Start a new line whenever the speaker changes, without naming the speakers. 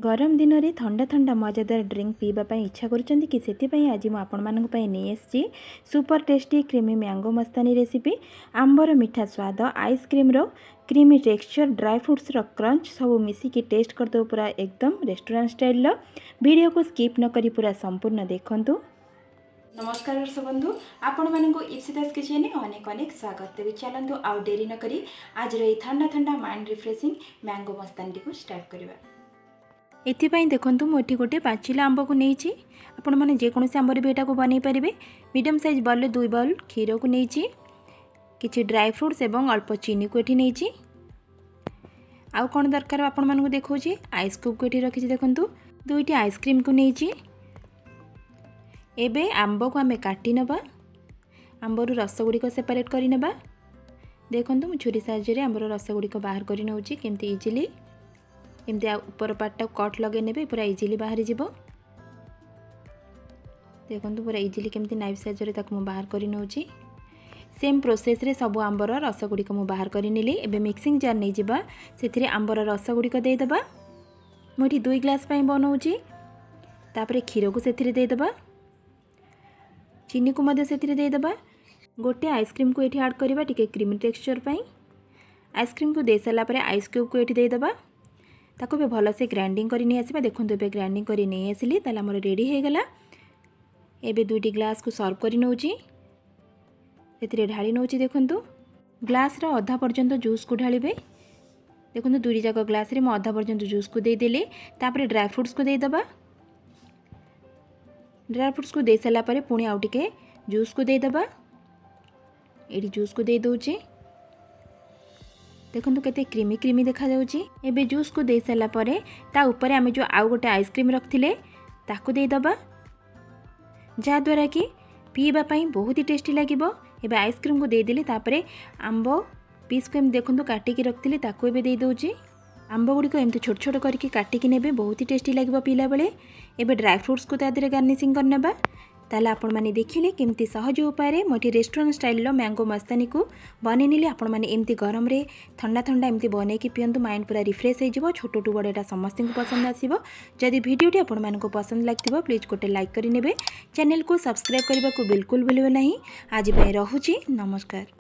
गरम दिन में ठंडा ठंडा मजेदार ड्रिंक पीवाई इच्छा करुँच कि से आज मुझे नहीं आसी सुपर टेस्टी क्रीमी मैंगो मस्तानी रेसिपी। आंबर मीठा स्वाद, ice cream creamy texture, dry fruits crunch सब मिसिकी टेस्ट करदे पूरा एकदम रेस्टोरेंट स्टाइल। वीडियो को स्किप न करी पूरा संपूर्ण देखंतु। नमस्कार दर्शक बंधु, आपण मानक इप्सिता स्किचेन अनेक अनेक स्वागत। तेज चलतु आउ डेरी न करी आज ये ठंडा ठंडा माइंड रिफ्रेशिंग मैंगो मस्तानी को स्टार्ट करवा। एथिपाई देखंतु मोटी गोटे पाचिला आंब को नहीं आपण मैंने जेकोसी आंबर भी यहाँ बन पारे। मीडियम साइज बाउल 2 बाउल क्षीर को नहीं किसी ड्राई फ्रुट्स एवं अल्प चीनी को ये नहीं। आउ कौन दरकार आपण मानक देखा आइस क्यूब को ये रखी देखु 2टी आइसक्रीम को नहीं। एबे आंब को आम काटी नबा, आंबर रस गुड़िक सेपरेट कर नबा। देखंतु मु छुरी साहाय्य आंबर रस गुड़िक बाहर कर नौची केमती इजिली। एमती ऊपर पार्टा कट लगे ने पूरा इजिली बाहरी जीवो। देखंतु पूरा इजिली केमती नाइफ साहाय्य ताकू मु बाहर कर नौची। सेम प्रोसेस रे सब आंबर रस गुड़िक मु बाहर कर नेली। एबे मिक्सिंग जार नहीं जिबा, सेथिरे आंबर रस गुड़िक दे दबा। मुठी 2 ग्लास पई बनाउची। तापरे क्षीर को सेथिरे दे दबा, चीनी को मध्य सेथिरे दे दबा। गोटे आइसक्रीम को ये ऐड करबा टिके क्रीमी टेक्सचर पई। आइसक्रीम को दे साला परे आइस क्यूब को ये दे दबा। ताको भी भल से ग्राइंडिंग करी नहीं आसीबा। देखंतु बे ग्राइंडिंग करी नहीं आसिली ताले हमर रेडी हे गला। एबे 2टी ग्लास को सर्व करी नौची, सेथिरे ढाली नौची। देखंतु ग्लास रा आधा पर्यंत जूस को ढालिबे। देखंतु 2टी जाक ग्लास रे म आधा पर्यंत जूस को दे देले। तापरे ड्राई फ्रुट्स को दे दबा। ड्राई फ्रुट्स को दे साला परे पुणी आउ टिके जूस को दे दबा। एडी जूस को दे दोची। देखंतु केते क्रीमी क्रीमी देखा जाउची। एबे जूस को दे साला परे ता ऊपर आमे जो आउ गोटे आइसक्रीम रखथिले ताको दे दबा, जा द्वारा कि पीबा पई बहुत ही टेस्टी लागिबो। एबे आइसक्रीम को दे देले तापरे आंबो पीस को हम देखंतु काटी के रखथिले ताको एबे दे दोची। आंब गुड़ी को एमती छोट छोट करके काटिकी नेबे, बहुत ही टेस्टी लगे पीला बेले। एबे ड्राई फ्रुट्स को तादरे गार्निशिंग करनेबा। ताले आपण माने देखिले केमती सहज उपाय मोटी रेस्टोरेंट स्टाइल लो मैंगो मस्तानी को बने नेले। आपण माने एमती गरम रे ठंडा ठंडा एमती बने कि पियंतु, माइंड पूरा रिफ्रेश हो जिवो। छोटो टू बड़ेटा समस्त को पसंद आसीबो। जदि वीडियोटी आपण मानको पसंद लागथिबो प्लीज गोटे लाइक करि नेबे। चैनल को सब्सक्राइब करबा को बिल्कुल भूलिबे नहीं। आज पय रहूची, नमस्कार।